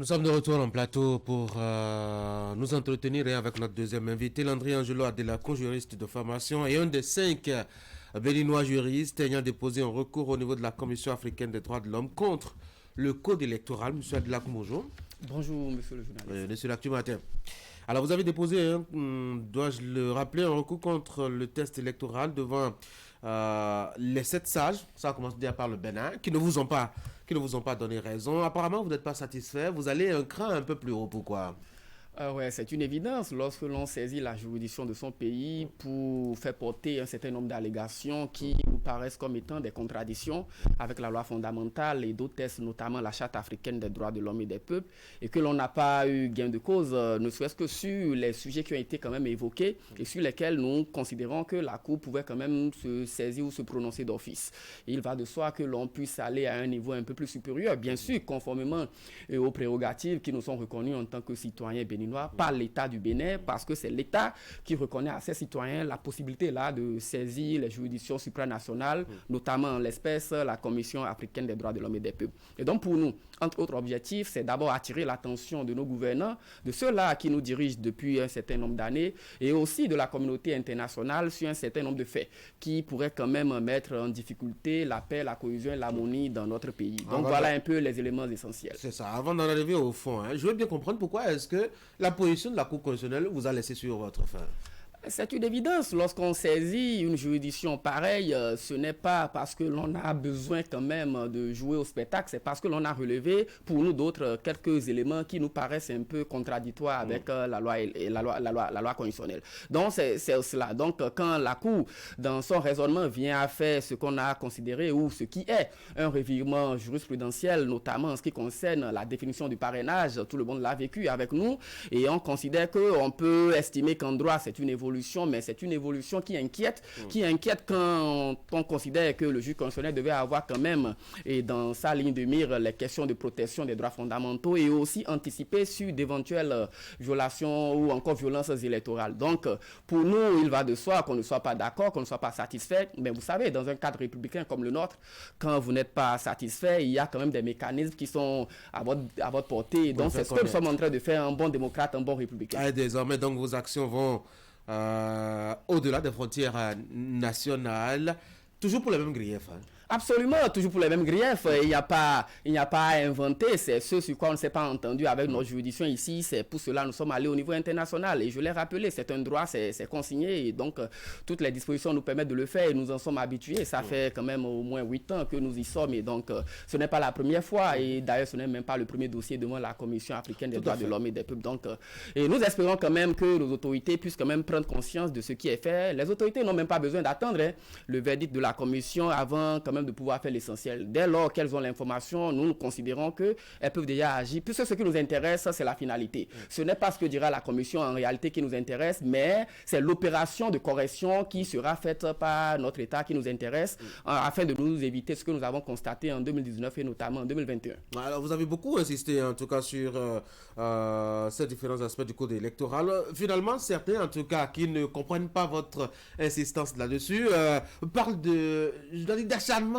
Nous sommes de retour en plateau pour nous entretenir avec notre deuxième invité, Landry Angelo Adelako, juriste de formation et un des 5 béninois juristes ayant déposé un recours au niveau de la Commission africaine des droits de l'homme contre le code électoral. Monsieur Adelako, bonjour. Bonjour, monsieur le journaliste. Monsieur l'Actu Matin. Alors, vous avez déposé, dois-je le rappeler, un recours contre le test électoral devant les 7 sages, ça commence déjà par le Bénin, qui ne vous ont pas donné raison. Apparemment, vous n'êtes pas satisfait. Vous allez un cran un peu plus haut. Pourquoi ? Ouais, c'est une évidence lorsque l'on saisit la juridiction de son pays pour faire porter un certain nombre d'allégations qui nous paraissent comme étant des contradictions avec la loi fondamentale et d'autres textes, notamment la Charte africaine des droits de l'homme et des peuples, et que l'on n'a pas eu gain de cause, ne serait-ce que sur les sujets qui ont été quand même évoqués et sur lesquels nous considérons que la Cour pouvait quand même se saisir ou se prononcer d'office. Il va de soi que l'on puisse aller à un niveau un peu plus supérieur, bien sûr, conformément aux prérogatives qui nous sont reconnues en tant que citoyens béninois par l'État du Bénin, parce que c'est l'État qui reconnaît à ses citoyens la possibilité là de saisir les juridictions supranationales, notamment en l'espèce la Commission africaine des droits de l'homme et des peuples. Et donc pour nous, entre autres objectifs, c'est d'abord attirer l'attention de nos gouvernants, de ceux-là qui nous dirigent depuis un certain nombre d'années, et aussi de la communauté internationale sur un certain nombre de faits qui pourraient quand même mettre en difficulté la paix, la cohésion et l'harmonie dans notre pays. Donc voilà un peu les éléments essentiels. C'est ça. Avant d'en arriver au fond, je veux bien comprendre pourquoi est-ce que la position de la Cour constitutionnelle vous a laissé sur votre faim. C'est une évidence. Lorsqu'on saisit une juridiction pareille, ce n'est pas parce que l'on a besoin quand même de jouer au spectacle, c'est parce que l'on a relevé pour nous d'autres quelques éléments qui nous paraissent un peu contradictoires avec la loi constitutionnelle. Donc c'est cela. Donc quand la Cour, dans son raisonnement, vient à faire ce qu'on a considéré ou ce qui est un revirement jurisprudentiel, notamment en ce qui concerne la définition du parrainage, tout le monde l'a vécu avec nous et on considère qu'on peut estimer qu'en droit c'est une évolution, mais c'est une évolution qui inquiète quand on considère que le juge constitutionnel devait avoir quand même et dans sa ligne de mire les questions de protection des droits fondamentaux et aussi anticiper sur d'éventuelles violations ou encore violences électorales. Donc pour nous, il va de soi qu'on ne soit pas d'accord, qu'on ne soit pas satisfait, mais vous savez, dans un cadre républicain comme le nôtre, quand vous n'êtes pas satisfait, il y a quand même des mécanismes qui sont à votre portée. Donc c'est ce que nous sommes en train de faire, un bon démocrate, un bon républicain. Et désormais, donc vos actions vont au-delà des frontières nationales, toujours pour les mêmes griefs. Absolument, toujours pour les mêmes griefs. Il n'y a pas à inventer. C'est ce sur quoi on ne s'est pas entendu avec nos juridictions ici. C'est pour cela que nous sommes allés au niveau international. Et je l'ai rappelé, c'est un droit, c'est consigné. Et donc, toutes les dispositions nous permettent de le faire et nous en sommes habitués. Ça fait quand même au moins 8 ans que nous y sommes. Et donc, ce n'est pas la première fois. Et d'ailleurs, ce n'est même pas le premier dossier devant la Commission africaine des droits de l'homme et des peuples. Donc, et nous espérons quand même que nos autorités puissent quand même prendre conscience de ce qui est fait. Les autorités n'ont même pas besoin d'attendre le verdict de la Commission avant quand même de pouvoir faire l'essentiel. Dès lors qu'elles ont l'information, nous considérons qu'elles peuvent déjà agir. Puisque ce qui nous intéresse, c'est la finalité. Ce n'est pas ce que dira la Commission en réalité qui nous intéresse, mais c'est l'opération de correction qui sera faite par notre État qui nous intéresse afin de nous éviter ce que nous avons constaté en 2019 et notamment en 2021. Alors vous avez beaucoup insisté en tout cas sur ces différents aspects du code électoral. Finalement, certains en tout cas qui ne comprennent pas votre insistance là-dessus parlent d'acharnement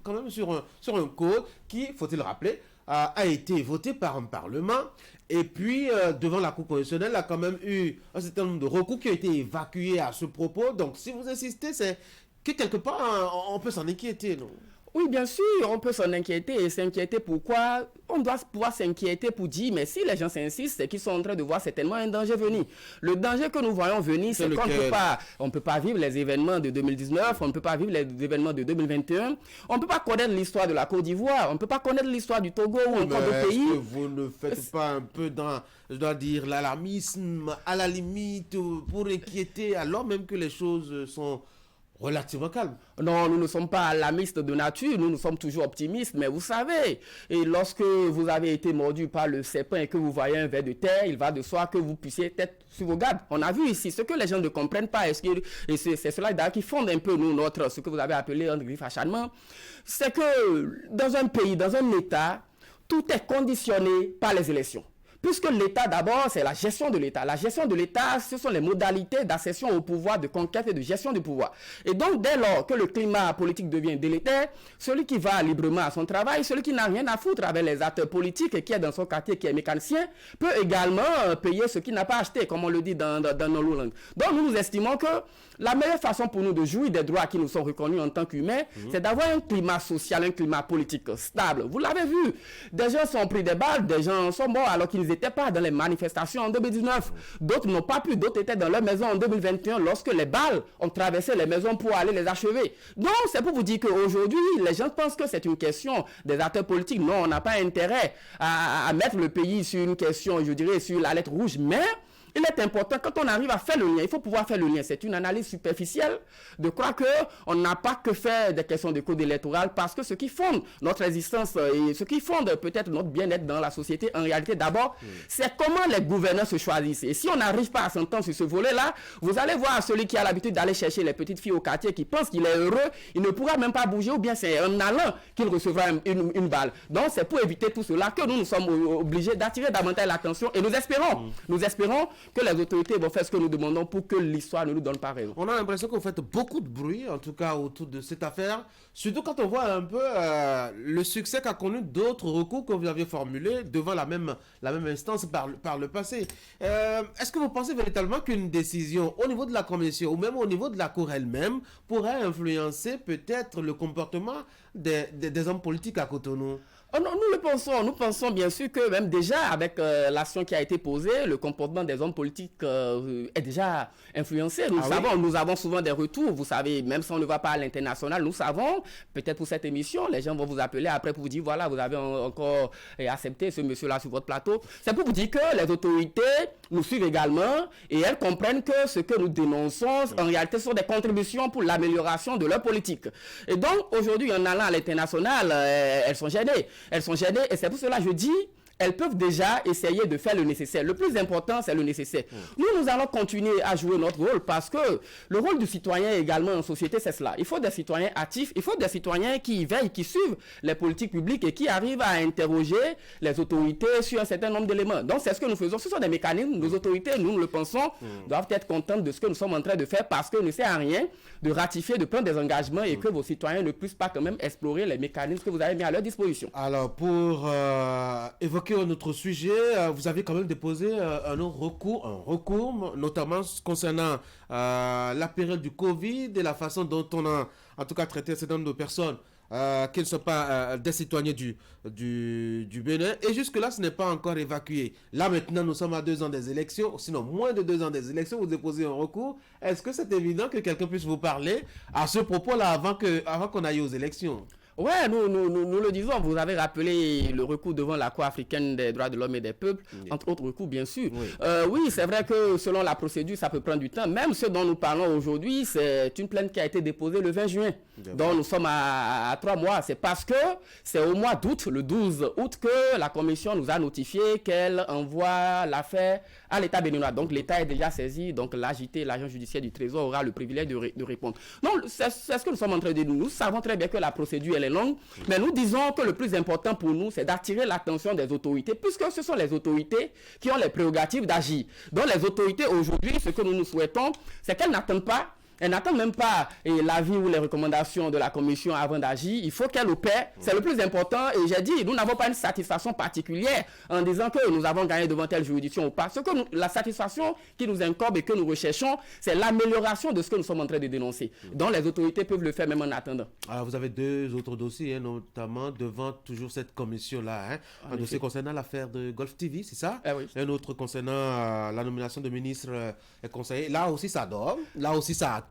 quand même sur un code qui, faut-il le rappeler, a été voté par un parlement et puis devant la Cour constitutionnelle a quand même eu un certain nombre de recours qui ont été évacués à ce propos. Donc si vous insistez, c'est que quelque part on peut s'en inquiéter, non ? Oui, bien sûr, on peut s'en inquiéter et s'inquiéter. Pourquoi? On doit pouvoir s'inquiéter pour dire, mais si les gens s'insistent, c'est qu'ils sont en train de voir certainement un danger venir. Le danger que nous voyons venir, c'est qu'on ne peut pas vivre les événements de 2019, on ne peut pas vivre les événements de 2021, on ne peut pas connaître l'histoire de la Côte d'Ivoire, on ne peut pas connaître l'histoire du Togo ou encore d'autres pays. Est-ce que vous ne faites pas un peu dans, je dois dire, l'alarmisme à la limite pour inquiéter alors même que les choses sont relativement calme. Non, nous ne sommes pas alarmistes de nature, nous sommes toujours optimistes, mais vous savez, et lorsque vous avez été mordu par le serpent et que vous voyez un ver de terre, il va de soi que vous puissiez être sur vos gardes. On a vu ici, ce que les gens ne comprennent pas, et c'est cela d'ailleurs qui fonde un peu ce que vous avez appelé un griffe acharnement, c'est que dans un pays, dans un État, tout est conditionné par les élections. Puisque l'État, d'abord, c'est la gestion de l'État. La gestion de l'État, ce sont les modalités d'accession au pouvoir, de conquête et de gestion du pouvoir. Et donc, dès lors que le climat politique devient délétère, celui qui va librement à son travail, celui qui n'a rien à foutre avec les acteurs politiques et qui est dans son quartier, qui est mécanicien, peut également payer ce qu'il n'a pas acheté, comme on le dit dans nos langues. Donc, nous estimons que la meilleure façon pour nous de jouir des droits qui nous sont reconnus en tant qu'humains, c'est d'avoir un climat social, un climat politique stable. Vous l'avez vu, des gens sont pris des balles, des gens sont morts alors qu'ils n'étaient pas dans les manifestations en 2019. D'autres n'ont pas pu, d'autres étaient dans leur maison en 2021 lorsque les balles ont traversé les maisons pour aller les achever. Donc, c'est pour vous dire qu'aujourd'hui, les gens pensent que c'est une question des acteurs politiques. Non, on n'a pas intérêt à mettre le pays sur une question, je dirais, sur la lettre rouge, mais il est important, quand on arrive à faire le lien, il faut pouvoir faire le lien. C'est une analyse superficielle de croire qu'on n'a pas que faire des questions de code électoral, parce que ce qui fonde notre existence et ce qui fonde peut-être notre bien-être dans la société, en réalité, d'abord, c'est comment les gouvernants se choisissent. Et si on n'arrive pas à s'entendre sur ce volet-là, vous allez voir celui qui a l'habitude d'aller chercher les petites filles au quartier, qui pense qu'il est heureux, il ne pourra même pas bouger, ou bien c'est en allant qu'il recevra une balle. Donc, c'est pour éviter tout cela que nous sommes obligés d'attirer davantage l'attention, et nous espérons que les autorités vont faire ce que nous demandons pour que l'histoire ne nous donne pas raison. On a l'impression que vous faites beaucoup de bruit, en tout cas autour de cette affaire, surtout quand on voit un peu le succès qu'a connu d'autres recours que vous aviez formulés devant la même instance par le passé. Est-ce que vous pensez véritablement qu'une décision au niveau de la commission ou même au niveau de la Cour elle-même pourrait influencer peut-être le comportement des hommes politiques à Cotonou? Oh non, nous pensons bien sûr que même déjà avec l'action qui a été posée, le comportement des hommes politiques est déjà influencé. Nous avons souvent des retours, vous savez, même si on ne va pas à l'international, nous savons, peut-être pour cette émission, les gens vont vous appeler après pour vous dire, voilà, vous avez encore accepté ce monsieur-là sur votre plateau. C'est pour vous dire que les autorités nous suivent également et elles comprennent que ce que nous dénonçons, en réalité, sont des contributions pour l'amélioration de leur politique. Et donc, aujourd'hui, en allant à l'international, elles sont gênées. Elles sont gênées et c'est pour cela que je dis, elles peuvent déjà essayer de faire le nécessaire. Le plus important, c'est le nécessaire. Nous allons continuer à jouer notre rôle parce que le rôle du citoyen également en société, c'est cela. Il faut des citoyens actifs, il faut des citoyens qui veillent, qui suivent les politiques publiques et qui arrivent à interroger les autorités sur un certain nombre d'éléments. Donc, c'est ce que nous faisons. Ce sont des mécanismes. Nos autorités, nous le pensons, doivent être contentes de ce que nous sommes en train de faire parce que ne sert à rien de ratifier, de prendre des engagements et que vos citoyens ne puissent pas quand même explorer les mécanismes que vous avez mis à leur disposition. Alors, pour évoquer un autre sujet, vous avez quand même déposé un recours, notamment concernant la période du Covid et la façon dont on a en tout cas traité un certain nombre de personnes qui ne sont pas des citoyens du Bénin. Et jusque-là, ce n'est pas encore évacué. Là, maintenant, nous sommes à 2 ans des élections, sinon moins de 2 ans des élections, vous déposez un recours. Est-ce que c'est évident que quelqu'un puisse vous parler à ce propos-là avant qu'on aille aux élections? Ouais, nous le disons, vous avez rappelé le recours devant la Cour africaine des droits de l'homme et des peuples, entre autres recours, bien sûr. Oui, c'est vrai que selon la procédure, ça peut prendre du temps. Même ce dont nous parlons aujourd'hui, c'est une plainte qui a été déposée le 20 juin. Donc nous sommes à 3 mois. C'est parce que c'est au mois d'août, le 12 août, que la commission nous a notifié qu'elle envoie l'affaire à l'État béninois. Donc l'État est déjà saisi, donc l'AJT, l'agent judiciaire du Trésor, aura le privilège de répondre. Non, c'est ce que nous sommes en train de dire. Nous savons très bien que la procédure, elle est longue, mais nous disons que le plus important pour nous, c'est d'attirer l'attention des autorités, puisque ce sont les autorités qui ont les prérogatives d'agir. Donc les autorités aujourd'hui, ce que nous souhaitons, c'est qu'elles n'attendent pas. Elle n'attend même pas l'avis ou les recommandations de la commission avant d'agir. Il faut qu'elle opère. C'est le plus important. Et j'ai dit, nous n'avons pas une satisfaction particulière en disant que nous avons gagné devant telle juridiction ou pas. La satisfaction qui nous incombe et que nous recherchons, c'est l'amélioration de ce que nous sommes en train de dénoncer. Donc les autorités peuvent le faire même en attendant. Alors vous avez 2 autres dossiers, notamment devant toujours cette commission-là. Un dossier concernant l'affaire de Golf TV, c'est ça? Oui. Un autre concernant la nomination de ministres et conseillers. Là aussi, ça dort. Là aussi, ça attend.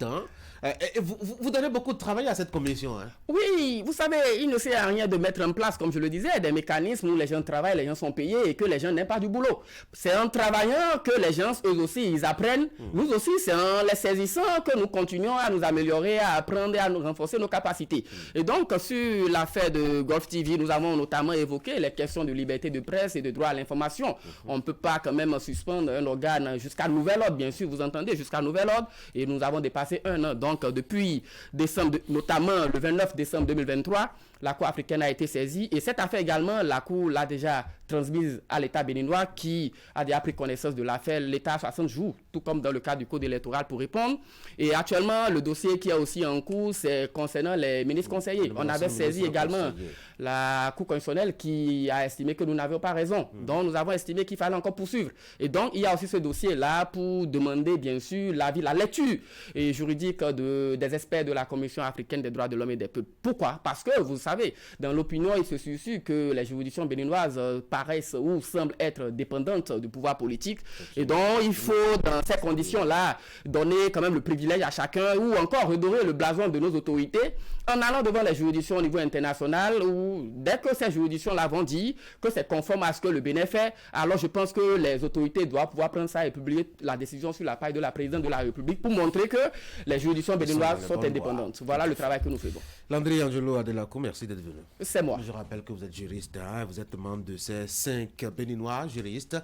Et vous donnez beaucoup de travail à cette commission. Oui, vous savez, il ne sert à rien de mettre en place, comme je le disais, des mécanismes où les gens travaillent, les gens sont payés et que les gens n'aient pas du boulot. C'est en travaillant que les gens, eux aussi, ils apprennent. Nous aussi, c'est en les saisissant que nous continuons à nous améliorer, à apprendre et à nous renforcer nos capacités. Et donc, sur l'affaire de Golf TV, nous avons notamment évoqué les questions de liberté de presse et de droit à l'information. On ne peut pas quand même suspendre un organe jusqu'à nouvel ordre, bien sûr, vous entendez, jusqu'à nouvel ordre. Et nous avons dépassé 1 an. Donc, depuis décembre, notamment le 29 décembre 2023, la Cour africaine a été saisie. Et cette affaire également, la Cour l'a déjà transmise à l'État béninois qui a déjà pris connaissance de l'affaire. L'État a 60 jours, tout comme dans le cas du code électoral, pour répondre. Et actuellement, le dossier qui est aussi en cours, c'est concernant les ministres conseillers. On avait saisi également la Cour constitutionnelle qui a estimé que nous n'avions pas raison. Donc, nous avons estimé qu'il fallait encore poursuivre. Et donc, il y a aussi ce dossier-là pour demander, bien sûr, l'avis, la lecture juridique des experts de la Commission africaine des droits de l'homme et des peuples. Pourquoi? Parce que, vous savez, dans l'opinion, il se suffit que les juridictions béninoises paraissent ou semblent être dépendantes du pouvoir politique. Et donc, il faut, dans ces conditions-là, donner quand même le privilège à chacun ou encore redorer le blason de nos autorités en allant devant les juridictions au niveau international où, dès que ces juridictions-là vont dire que c'est conforme à ce que le Bénin fait, alors je pense que les autorités doivent pouvoir prendre ça et publier la décision sur la page de la présidente de la République pour montrer que les juridictions béninoises sont indépendantes. Voilà le travail que nous faisons. Landry Angelo Adelakou, merci d'être venu. C'est moi. Je rappelle que vous êtes juriste, hein, vous êtes membre de ces 5 Béninois juristes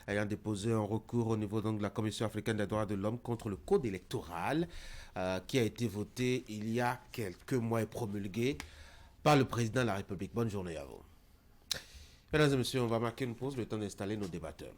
ayant déposé un recours au niveau donc, de la Commission africaine des droits de l'homme contre le code électoral qui a été voté il y a quelques mois et promulgué par le président de la République. Bonne journée à vous. Mesdames et messieurs, on va marquer une pause, le temps d'installer nos débatteurs.